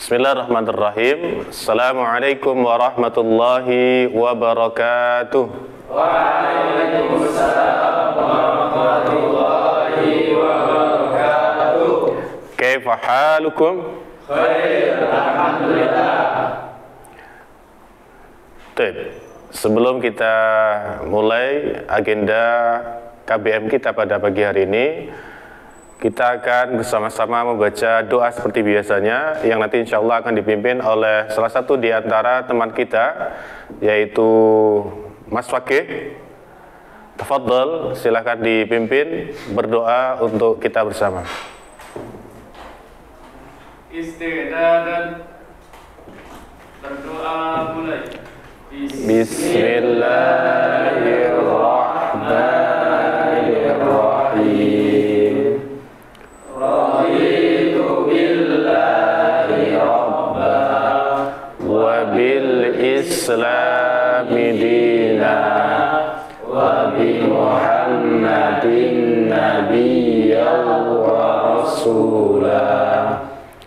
Bismillahirrahmanirrahim. Assalamualaikum warahmatullahi wabarakatuh. Waalaikumsalam warahmatullahi wabarakatuh. Kaifa halukum? Khair, alhamdulillah. Baik. Sebelum kita mulai agenda KBM kita pada pagi hari ini, kita akan bersama-sama membaca doa seperti biasanya yang nanti insya Allah akan dipimpin oleh salah satu di antara teman kita, yaitu Mas Fakih. Tafadhol, silakan dipimpin berdoa untuk kita bersama. Isti'dadan, berdoa mulai. Bismillahirrahmanirrahim. Raditu billahi rabba Wa bil islami dina wa bi Muhammadin nabiyyan wa rasulah.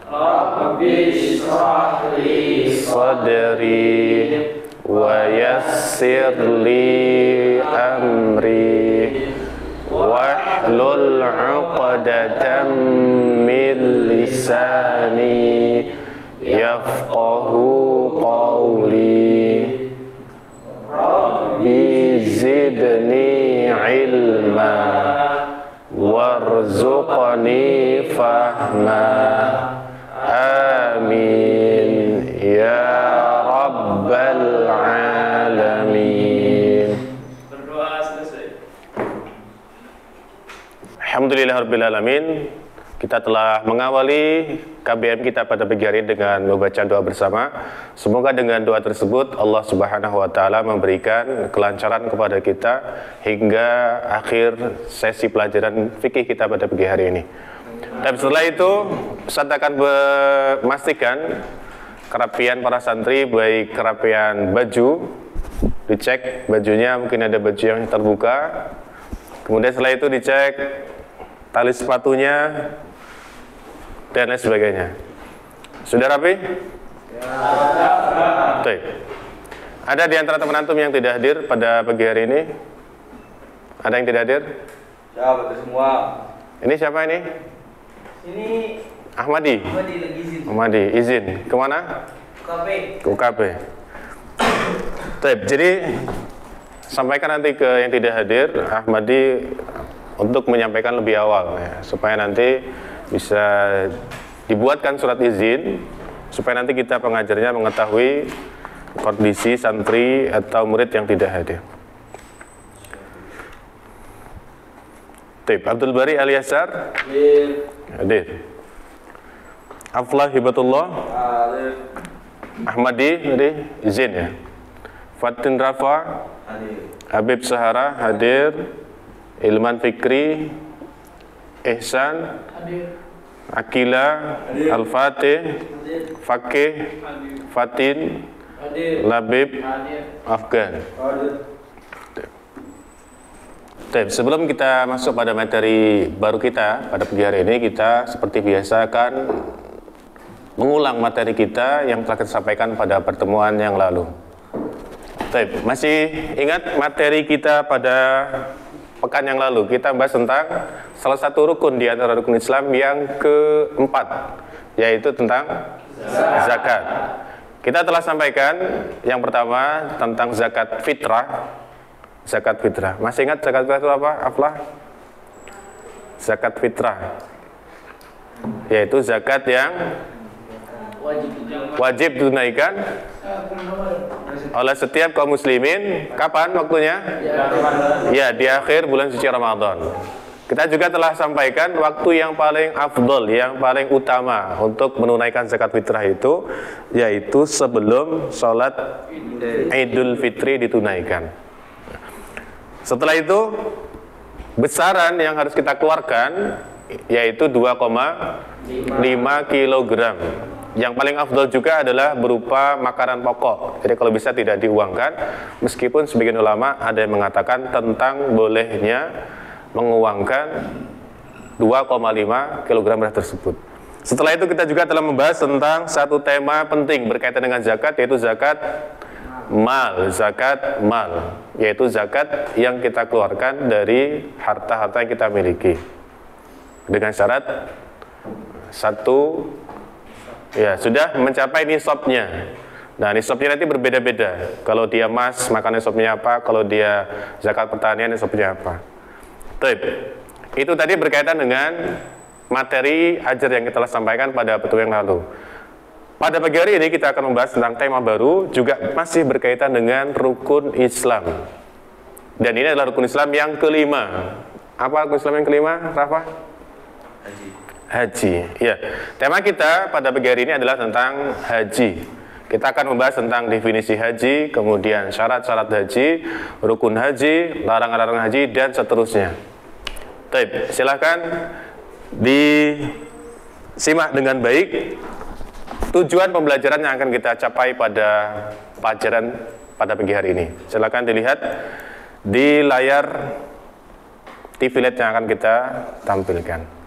Rabbi shrah li sadri wa yassir li amri wahlul 'uqdatam min lisani yafqahu qawli. Rabbi zidni ilma warzuqni fahma. Amin ya rabbal alamin. Berdoa selesai. Alhamdulillahirabbil alamin. Kita telah mengawali KBM kita pada pagi hari dengan membaca doa bersama. Semoga dengan doa tersebut Allah Subhanahu wa taala memberikan kelancaran kepada kita hingga akhir sesi pelajaran fikih kita pada pagi hari ini. Dan setelah itu Ustaz akan memastikan kerapian para santri, baik kerapian baju, dicek bajunya, mungkin ada baju yang terbuka. Kemudian setelah itu dicek tali sepatunya dan lain sebagainya. Sudah rapi? Ya. Ada di antara teman antum yang tidak hadir pada pagi hari ini? Ada yang tidak hadir? Siapa semua? Ini siapa ini? Ini Ahmadi. lagi izin. Ahmadi, izin. Kemana? KP. Ke UKP. Jadi sampaikan nanti ke yang tidak hadir, Ahmadi, untuk menyampaikan lebih awal ya, supaya nanti bisa dibuatkan surat izin, supaya nanti kita pengajarnya mengetahui kondisi santri atau murid yang tidak hadir. Abdul Bari Al-Yasar hadir. Aflah Hibatullah Ahmadi tadi izin ya. Fatin Rafa Habib Sahara hadir. Ilman Fikri Ihsan Akila Al-Fatih Fakih Fatin Labib Afgan. Sebelum kita masuk pada materi baru kita pada pagi hari ini, kita seperti biasa akan mengulang materi kita yang telah kita sampaikan pada pertemuan yang lalu. Masih ingat materi kita pada pekan yang lalu? Kita bahas tentang salah satu rukun di antara rukun Islam yang keempat, yaitu tentang zakat. Kita telah sampaikan yang pertama tentang zakat fitrah. Zakat fitrah. Masih ingat zakat fitrah itu apa? Aflah? Zakat fitrah, yaitu zakat yang wajib ditunaikan oleh setiap kaum muslimin. Kapan waktunya? Ya, di akhir bulan suci Ramadan. Kita juga telah sampaikan waktu yang paling afdol, yang paling utama untuk menunaikan zakat fitrah itu, yaitu sebelum sholat Idul Fitri ditunaikan. Setelah itu, besaran yang harus kita keluarkan yaitu 2,5 kg. Yang paling afdol juga adalah berupa makanan pokok. Jadi kalau bisa tidak diuangkan, meskipun sebagian ulama ada yang mengatakan tentang bolehnya menguangkan 2,5 kg beras tersebut. Setelah itu kita juga telah membahas tentang satu tema penting berkaitan dengan zakat, yaitu zakat mal, yaitu zakat yang kita keluarkan dari harta-harta yang kita miliki. Dengan syarat satu, ya sudah mencapai nisabnya. Nah, nisabnya nanti berbeda-beda. Kalau dia emas, maka nisabnya apa? Kalau dia zakat pertanian, nisabnya apa? Baik. Itu tadi berkaitan dengan materi ajar yang kita telah sampaikan pada petugas yang lalu. Pada pagi hari ini kita akan membahas tentang tema baru, juga masih berkaitan dengan rukun Islam. Dan ini adalah rukun Islam yang kelima. Apa rukun Islam yang kelima, Rafa? Haji. Ya. Tema kita pada pagi hari ini adalah tentang haji. Kita akan membahas tentang definisi haji, kemudian syarat-syarat haji, rukun haji, larangan-larangan haji, dan seterusnya. Baik, silakan disimak dengan baik tujuan pembelajaran yang akan kita capai pada pelajaran pada pagi hari ini. Silakan dilihat di layar TV LED yang akan kita tampilkan.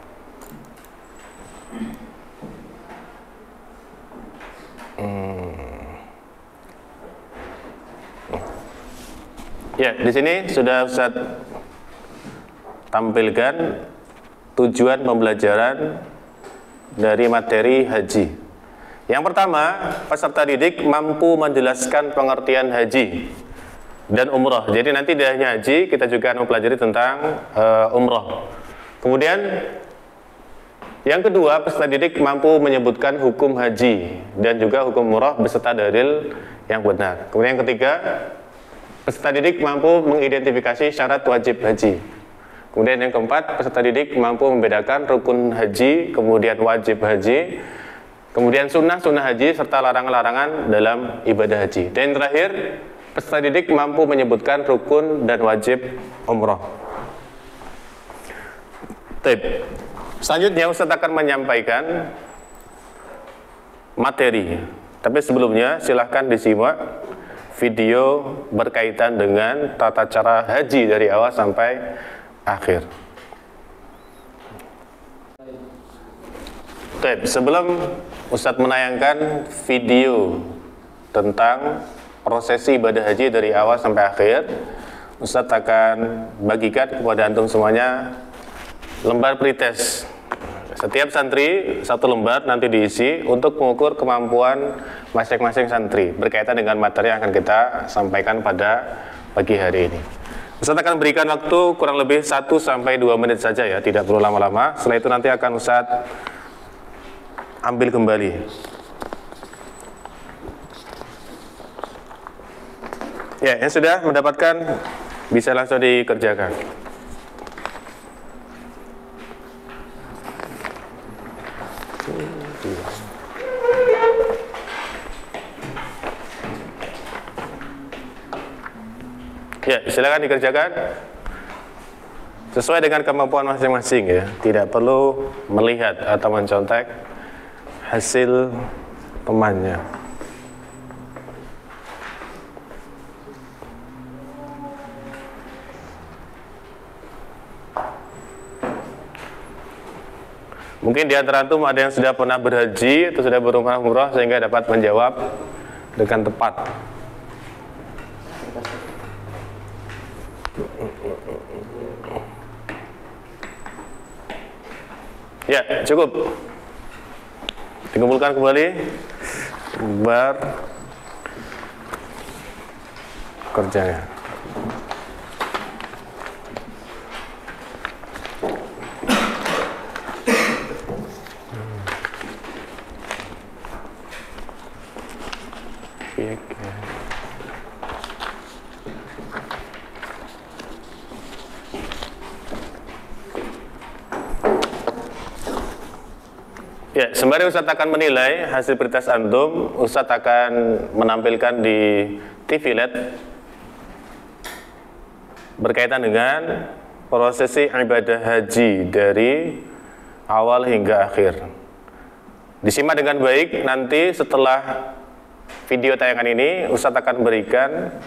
Ya, di sini sudah Ustaz tampilkan tujuan pembelajaran dari materi haji. Yang pertama, peserta didik mampu menjelaskan pengertian haji dan umrah. Jadi nanti tidak hanya haji, kita juga akan mempelajari tentang umrah. Kemudian yang kedua, peserta didik mampu menyebutkan hukum haji dan juga hukum umrah beserta dalil yang benar. Kemudian yang ketiga, peserta didik mampu mengidentifikasi syarat wajib haji. Kemudian yang keempat, peserta didik mampu membedakan rukun haji, kemudian wajib haji, kemudian sunnah-sunnah haji, serta larangan-larangan dalam ibadah haji. Dan yang terakhir, peserta didik mampu menyebutkan rukun dan wajib umrah. Baik. Selanjutnya Ustaz akan menyampaikan materi. Tapi sebelumnya silahkan disimak video berkaitan dengan tata cara haji dari awal sampai akhir. Baik, sebelum Ustaz menayangkan video tentang prosesi ibadah haji dari awal sampai akhir, Ustaz akan bagikan kepada antum semuanya lembar pretest. Setiap santri satu lembar nanti diisi untuk mengukur kemampuan masing-masing santri berkaitan dengan materi yang akan kita sampaikan pada pagi hari ini. Ustaz akan berikan waktu kurang lebih 1-2 menit saja ya, tidak perlu lama-lama. Setelah itu nanti akan Ustaz ambil kembali. Ya, yang sudah mendapatkan bisa langsung dikerjakan. Ya, silakan dikerjakan sesuai dengan kemampuan masing-masing ya. Tidak perlu melihat atau mencontek hasil temannya. Mungkin di antara antum ada yang sudah pernah berhaji atau sudah berumrah sehingga dapat menjawab dengan tepat. Ya, cukup. Dikumpulkan kembali lembar kerjanya. Ya, sembari Ustaz akan menilai hasil pretest antum, Ustaz akan menampilkan di TV LED berkaitan dengan prosesi ibadah haji dari awal hingga akhir. Disimak dengan baik, nanti setelah video tayangan ini Ustaz akan berikan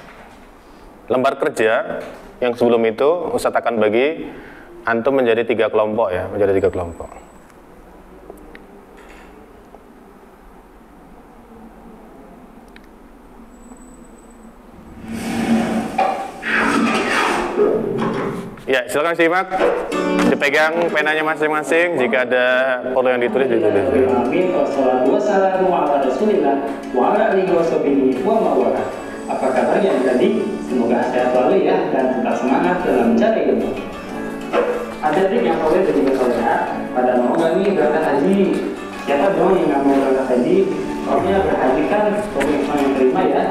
lembar kerja yang sebelum itu Ustaz akan bagi antum menjadi 3 kelompok ya, menjadi 3 kelompok. Ya, silakan simak. Dipegang penanya masing-masing. Jika ada perlu yang ditulis, ditulis. Amin. Wassalamualaikum warahmatullahi wabarakatuh. Apa kabarnya tadi? Semoga sehat selalu ya dan tetap semangat dalam mencari ilmu. Ada trik yang soleh dan juga soleha. Pada mau nggak nih berangkat haji? Siapa dong yang nggak mau berangkat haji? Pokoknya berhaji kan komitmen yang terima ya.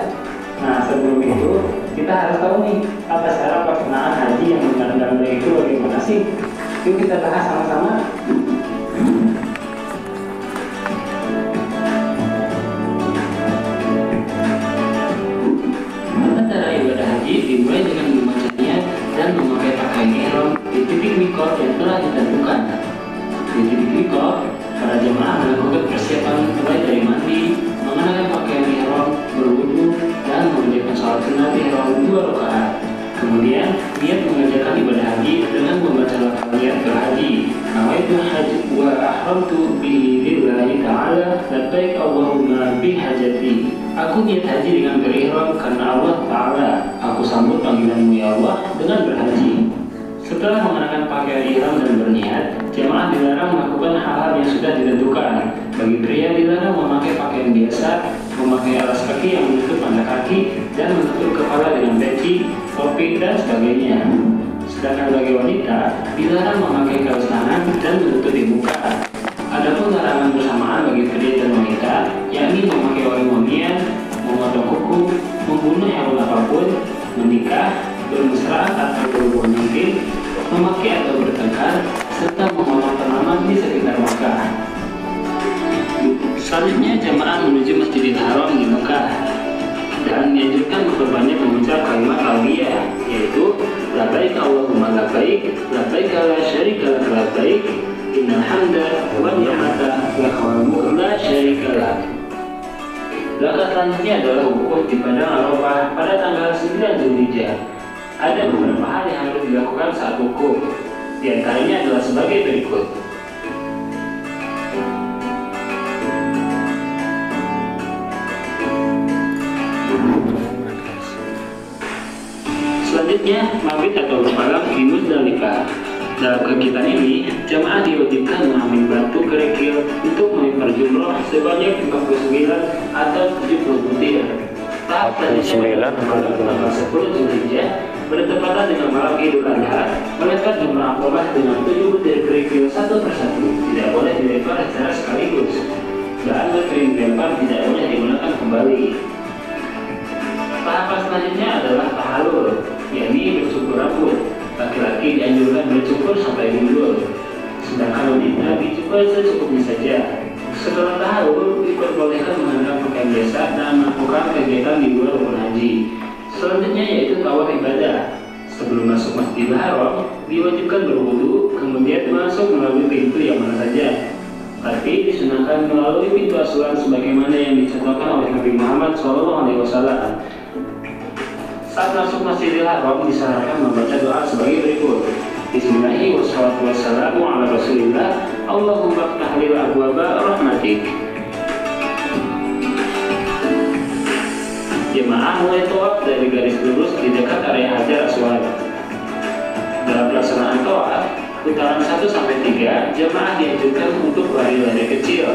Nah sebelum itu kita harus tahu nih apa syarat pelaksanaan haji yang benar-benar itu bagaimana sih? Yuk kita bahas sama-sama. Cara ibadah haji dimulai dengan membacanya dan memakai pakaian ihram di titik mikot yang telah ditentukan. Di titik mikot, para jemaah melakukan persiapan mulai dari mandi, mengenakan pakaian ihram, berwudu, dan mengerjakan sholat sunat ihram 2 rakaat. Kemudian niat mengerjakan ibadah haji dengan membaca lafaz niat berhaji. Nawaitu haji wa ahramtu bihi lillahi ta'ala labbaik Allahumma bi hajati. Aku niat haji dengan berihram karena Allah Ta'ala. Aku sambut panggilanmu ya Allah dengan berhaji. Setelah mengenakan pakaian ihram dan berniat, jemaah dilarang melakukan hal-hal yang sudah ditentukan. Bagi pria dilarang memakai pakaian biasa, memakai alas kaki yang menutup pantat kaki, dan menutup kepala dengan peci, topi, dan sebagainya. Sedangkan bagi wanita, dilarang memakai kaos tangan dan menutupi muka. Adapun larangan bersamaan bagi pria dan wanita, yakni memakai wangi-wangian, memotong kuku, membunuh hewan apapun, menikah, bermesraan atau berhubungan intim, memakai atau bertengkar, serta memotong tanaman di sekitar Makkah. Selanjutnya jamaah menuju Masjidil Haram di Makkah dan dianjurkan memperbanyak mengucap kalimat talbiyah, yaitu labbaik Allahumma labbaik, labbaik la syarika lak labbaik, innal hamda wan ni'mata lak wal mulku la syarika lak. Langkah selanjutnya adalah wukuf di Padang Arafah pada tanggal 9 Zulhijjah. Ada beberapa hal yang harus dilakukan saat wukuf. Di antaranya adalah sebagai berikut. Selanjutnya, mabit atau bermalam di Muzdalifah. Dalam kegiatan ini, jamaah diwajibkan mengambil batu kerikil untuk melempar jumroh sebanyak 49 atau 70 butir. Tahap selanjutnya tanggal 10 Zulhijjah bertepatan dengan malam Idul Adha, melempar jumroh akobah dengan 7 butir kerikil satu persatu. Tidak boleh dilempar secara sekaligus, dan berkering dilempar tidak boleh digunakan kembali. Tahapan selanjutnya adalah tahallul, yakni bercukur rambut. Laki-laki dianjurkan bercukur sampai mundur, sedangkan wanita dicukur secukupnya saja. Setelah tahallul, diperbolehkan mengenakan pakaian biasa dan melakukan kegiatan di luar rukun haji. Selanjutnya yaitu tawaf ibadah. Sebelum masuk Masjidil Haram, diwajibkan berwudu, kemudian masuk melalui pintu yang mana saja. Tapi disunahkan melalui pintu asuhan sebagaimana yang dicontohkan oleh Nabi Muhammad SAW. Saat masuk Masjidil Haram disarankan membaca doa sebagai berikut. Bismillahirrahmanirrahim. Wassalatu wassalamu ala Rasulillah. Allahumma ftah lil abwaba rahmatik. Jemaah mulai tawaf dari garis lurus di dekat area Hajar Aswad. Dalam pelaksanaan tawaf, putaran 1 sampai 3 jemaah dianjurkan untuk lari-lari kecil.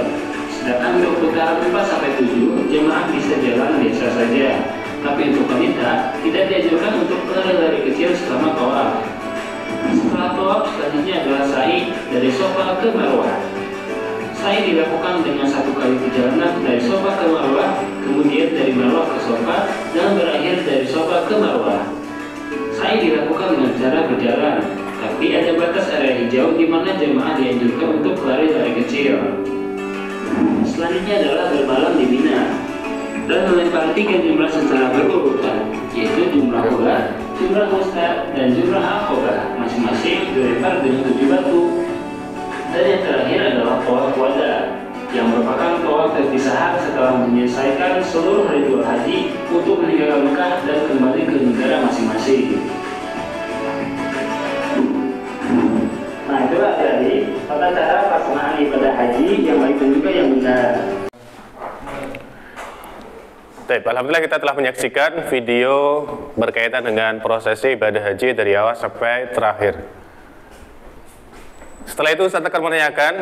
Sedangkan untuk putaran 4 sampai 7 jemaah bisa jalan biasa saja. Tapi untuk wanita tidak dianjurkan untuk lari-lari kecil selama tawaf. Setelah tawaf, selanjutnya adalah sa'i dari Safa ke Marwah. Sa'i dilakukan dengan 1 kali perjalanan dari Safa ke Marwah, kemudian dari Marwah ke Safa, dan berakhir dari Safa ke Marwah. Sa'i dilakukan dengan cara berjalan, tapi ada batas area hijau di mana jemaah dianjurkan untuk lari-lari kecil. Selanjutnya adalah bermalam di Mina dan melempar 3 jumrah secara berurutan, yaitu jumrah ula, jumrah wusta, dan jumrah aqobah. Masing-masing dilempar dengan 7 batu. Dan yang terakhir adalah tawaf wada, yang merupakan tawaf perpisahan setelah menyelesaikan seluruh ritual haji untuk meninggalkan Mekah dan kembali ke negara masing-masing. Nah, itulah jadi tata cara pelaksanaan ibadah haji yang baik dan juga yang benar. Baik, alhamdulillah kita telah menyaksikan video berkaitan dengan prosesi ibadah haji dari awal sampai terakhir. Setelah itu saya akan menanyakan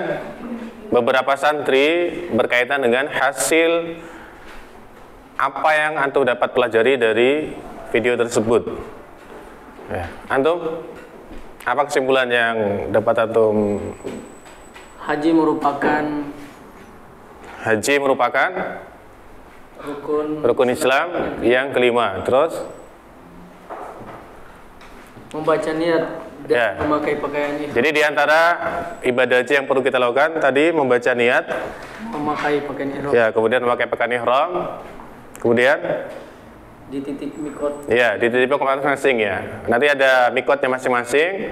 beberapa santri berkaitan dengan hasil apa yang antum dapat pelajari dari video tersebut. Ya, antum, apa kesimpulan yang dapat antum? Haji merupakan rukun Islam yang kelima. Terus membaca niat dan memakai pakaian ihram. Jadi di antara ibadah haji yang perlu kita lakukan tadi membaca niat, Memakai pakaian ihram. ya, kemudian memakai pakaian ihram, kemudian Di titik mikot. ya di titik masing-masing ya. Nanti ada mikotnya masing-masing.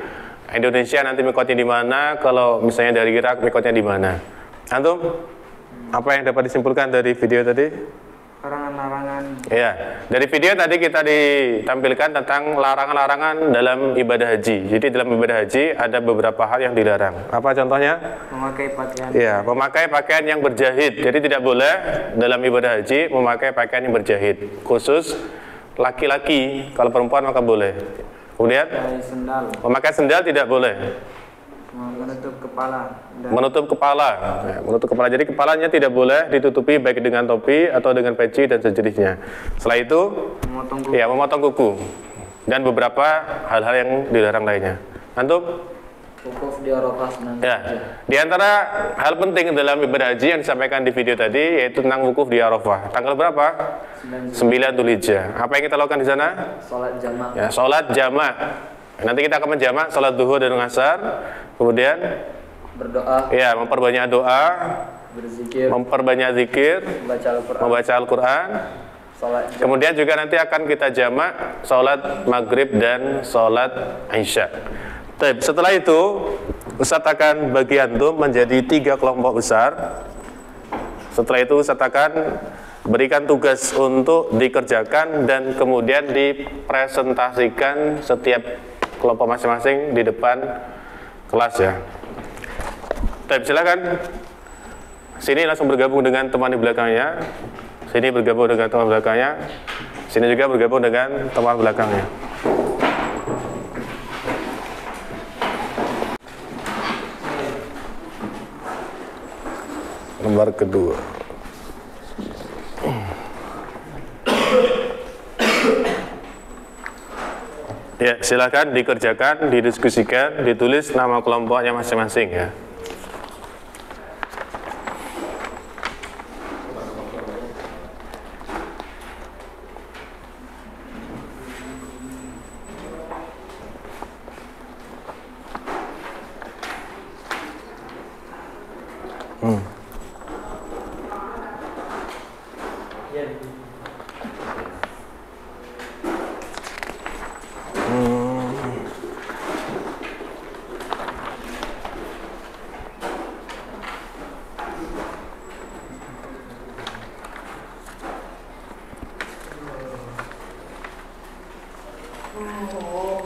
Indonesia nanti mikotnya di mana? Kalau misalnya dari Irak mikotnya di mana? Antum, apa yang dapat disimpulkan dari video tadi? Larangan-larangan. Ya, dari video tadi kita ditampilkan tentang larangan-larangan dalam ibadah haji. Jadi dalam ibadah haji ada beberapa hal yang dilarang. Apa contohnya? Memakai pakaian. Ya, memakai pakaian yang berjahit. Jadi tidak boleh dalam ibadah haji memakai pakaian yang berjahit. Khusus laki-laki, kalau perempuan maka boleh. Kemudian memakai sendal tidak boleh. Menutup kepala. Menutup kepala. Ya, menutup kepala. Jadi kepalanya tidak boleh ditutupi baik dengan topi atau dengan peci dan sejenisnya. Setelah itu, memotong kuku. Dan beberapa hal-hal yang dilarang lainnya. Antum? Wukuf di Arafah. Ya. Di antara hal penting dalam ibadah haji yang disampaikan di video tadi yaitu tentang wukuf di Arafah. Tanggal berapa? 9 Dzulhijjah. Apa yang kita lakukan di sana? Salat jamak. Ya, salat jamak. Nanti kita akan menjamak salat duhur dan asar. Kemudian berdoa. Ya, memperbanyak doa, Berzikir. memperbanyak zikir, membaca Al-Quran. Kemudian juga nanti akan kita jamak salat maghrib dan salat isya. Setelah itu Ustadz akan bagi antum menjadi 3 kelompok besar. Setelah itu Ustadz akan berikan tugas untuk dikerjakan dan kemudian dipresentasikan setiap kelompok masing-masing di depan kelas ya. Silakan. Sini langsung bergabung dengan teman di belakangnya. Sini bergabung dengan teman belakangnya. Sini juga bergabung dengan teman belakangnya. Lembar kedua. Ya, silakan dikerjakan, didiskusikan, ditulis nama kelompoknya masing-masing ya.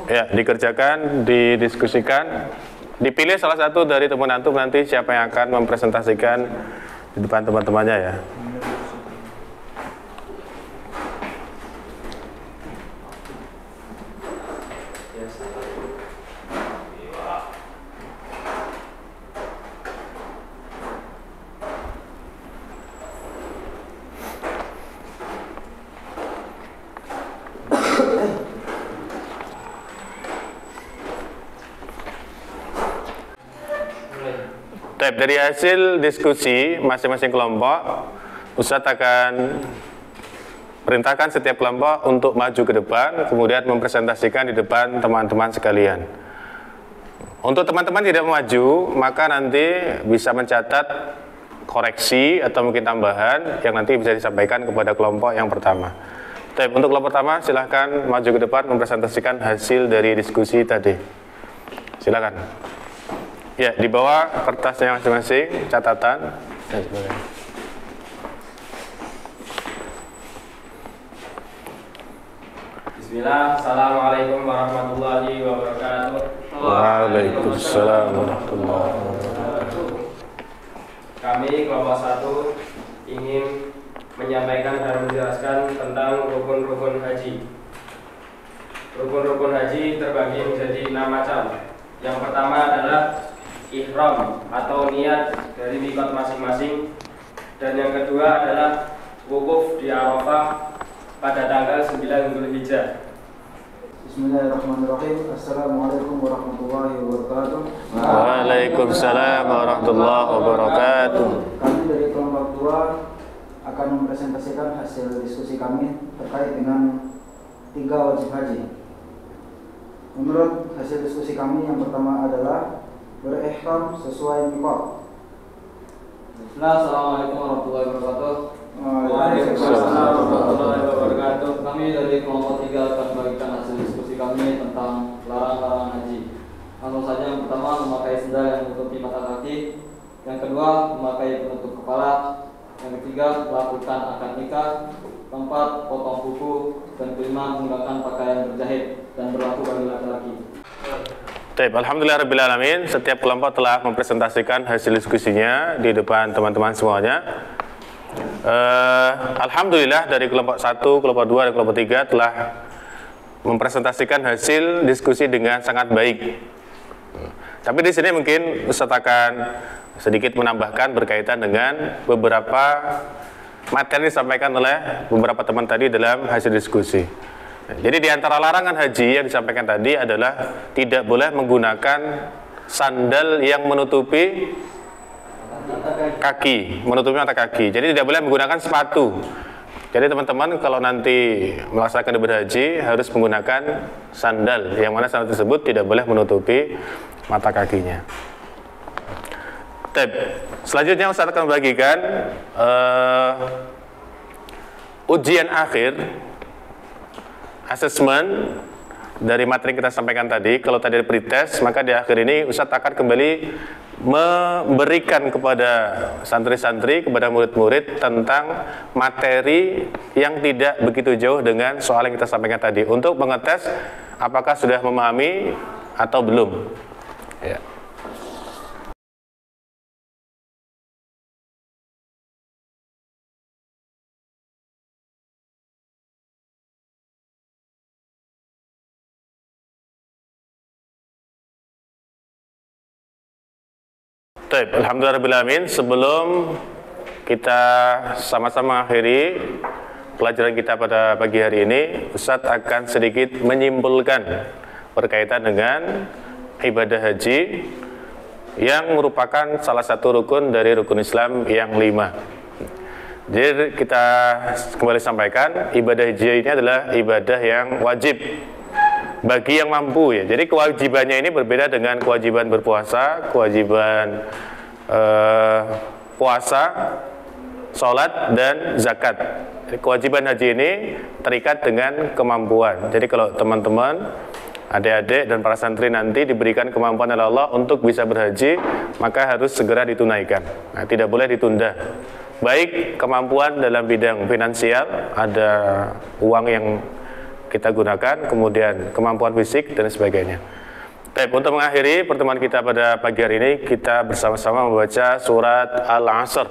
Ya, dikerjakan, didiskusikan, dipilih salah satu dari teman antum nanti siapa yang akan mempresentasikan di depan teman-temannya ya. Dari hasil diskusi masing-masing kelompok, Ustadz akan perintahkan setiap kelompok untuk maju ke depan, kemudian mempresentasikan di depan teman-teman sekalian. Untuk teman-teman tidak maju, maka nanti bisa mencatat koreksi atau mungkin tambahan yang nanti bisa disampaikan kepada kelompok yang pertama. Untuk kelompok pertama, silahkan maju ke depan mempresentasikan hasil dari diskusi tadi. Silakan. Ya, di bawah kertasnya masing-masing, catatan dan sebagainya. Bismillah, Assalamualaikum warahmatullahi wabarakatuh. Waalaikumsalam warahmatullahi wabarakatuh. Kami kelompok 1 ingin menyampaikan dan menjelaskan tentang rukun-rukun haji. Rukun-rukun haji terbagi menjadi 6 macam. Yang pertama adalah ihram atau niat dari mikot masing-masing, dan yang kedua adalah wukuf di Arafah pada tanggal 9 Dzulhijjah. Bismillahirrahmanirrahim. Assalamualaikum warahmatullahi wabarakatuh. Waalaikumsalam warahmatullahi wabarakatuh. Kami dari kelompok 2 akan mempresentasikan hasil diskusi kami terkait dengan 3 wajib haji. Menurut hasil diskusi kami, yang pertama adalah berihram sesuai mikot. Assalamualaikum warahmatullahi wabarakatuh. Waalaikumsalam warahmatullahi wabarakatuh. Kami dari kelompok 3 akan membagikan hasil diskusi kami tentang larangan-larangan haji. Langsung saja, yang pertama memakai sendal yang menutupi mata kaki, yang kedua memakai penutup kepala, yang ketiga melakukan akad nikah, keempat potong kuku, dan kelima menggunakan pakaian berjahit dan berlaku bagi laki-laki. Baik, alhamdulillahirrabbilalamin. Setiap kelompok telah mempresentasikan hasil diskusinya di depan teman-teman semuanya. Alhamdulillah dari kelompok 1, kelompok 2, dan kelompok 3 telah mempresentasikan hasil diskusi dengan sangat baik. Tapi di sini mungkin Ustaz akan sedikit menambahkan berkaitan dengan beberapa materi yang disampaikan oleh beberapa teman tadi dalam hasil diskusi. Jadi di antara larangan haji yang disampaikan tadi adalah tidak boleh menggunakan sandal yang menutupi kaki, menutupi mata kaki. Jadi tidak boleh menggunakan sepatu. Jadi teman-teman kalau nanti melaksanakan ibadah haji harus menggunakan sandal, yang mana sandal tersebut tidak boleh menutupi mata kakinya. Selanjutnya Ustaz akan membagikan ujian akhir, asesmen dari materi yang kita sampaikan tadi. Kalau tadi ada pretest, maka di akhir ini Ustaz akan kembali memberikan kepada santri-santri, kepada murid-murid tentang materi yang tidak begitu jauh dengan soal yang kita sampaikan tadi, untuk mengetes apakah sudah memahami atau belum. Ya. Baik, alhamdulillahirrahmanirrahim. Sebelum kita sama-sama akhiri pelajaran kita pada pagi hari ini, Ustadz akan sedikit menyimpulkan berkaitan dengan ibadah haji yang merupakan salah satu rukun dari rukun Islam yang 5. Jadi kita kembali sampaikan, ibadah haji ini adalah ibadah yang wajib bagi yang mampu, ya. Jadi kewajibannya ini berbeda dengan kewajiban berpuasa, kewajiban puasa, sholat, dan zakat. Jadi, kewajiban haji ini terikat dengan kemampuan. Jadi kalau teman-teman, adik-adik, dan para santri nanti diberikan kemampuan oleh Allah untuk bisa berhaji, maka harus segera ditunaikan. Nah, tidak boleh ditunda. Baik kemampuan dalam bidang finansial, ada uang yang kita gunakan, kemudian kemampuan fisik dan sebagainya. Baik, untuk mengakhiri pertemuan kita pada pagi hari ini, kita bersama-sama membaca surat Al-Asr.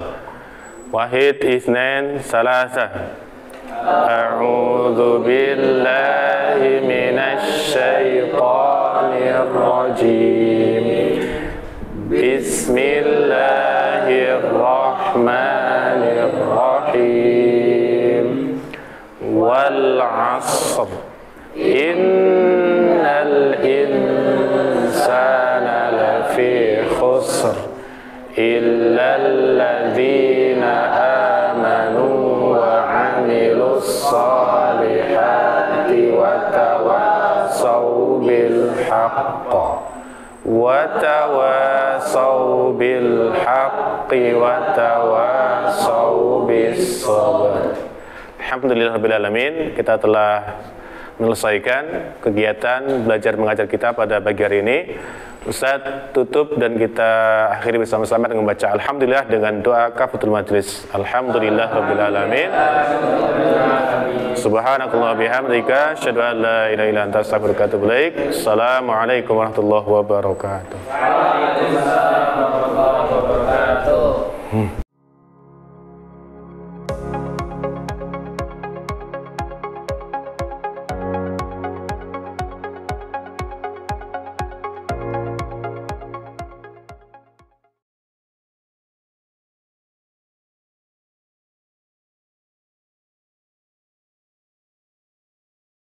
Wahid, Itsnain, Salasa. A'udzu billahi minasy syaithanir rajim. Bismillahirrahmanirrahim. Wal 'ashr innal insana lafi khusr illa alladzina amanu wa 'amilus salihati wa tawassaw bil haqq wa tawassaw bil haqqi wa tawassaw bis sabr. Alhamdulillahirrahmanirrahim, kita telah menyelesaikan kegiatan belajar mengajar kita pada pagi hari ini. Ustaz tutup dan kita akhiri bersama-sama dengan membaca Alhamdulillah dengan doa kafatul majlis. Alhamdulillahirrahmanirrahim. Subhanakallah bihamdika, asyhadu an la ilaha illa anta, astaghfiruka wa atubu ilaik. Assalamualaikum warahmatullahi wabarakatuh.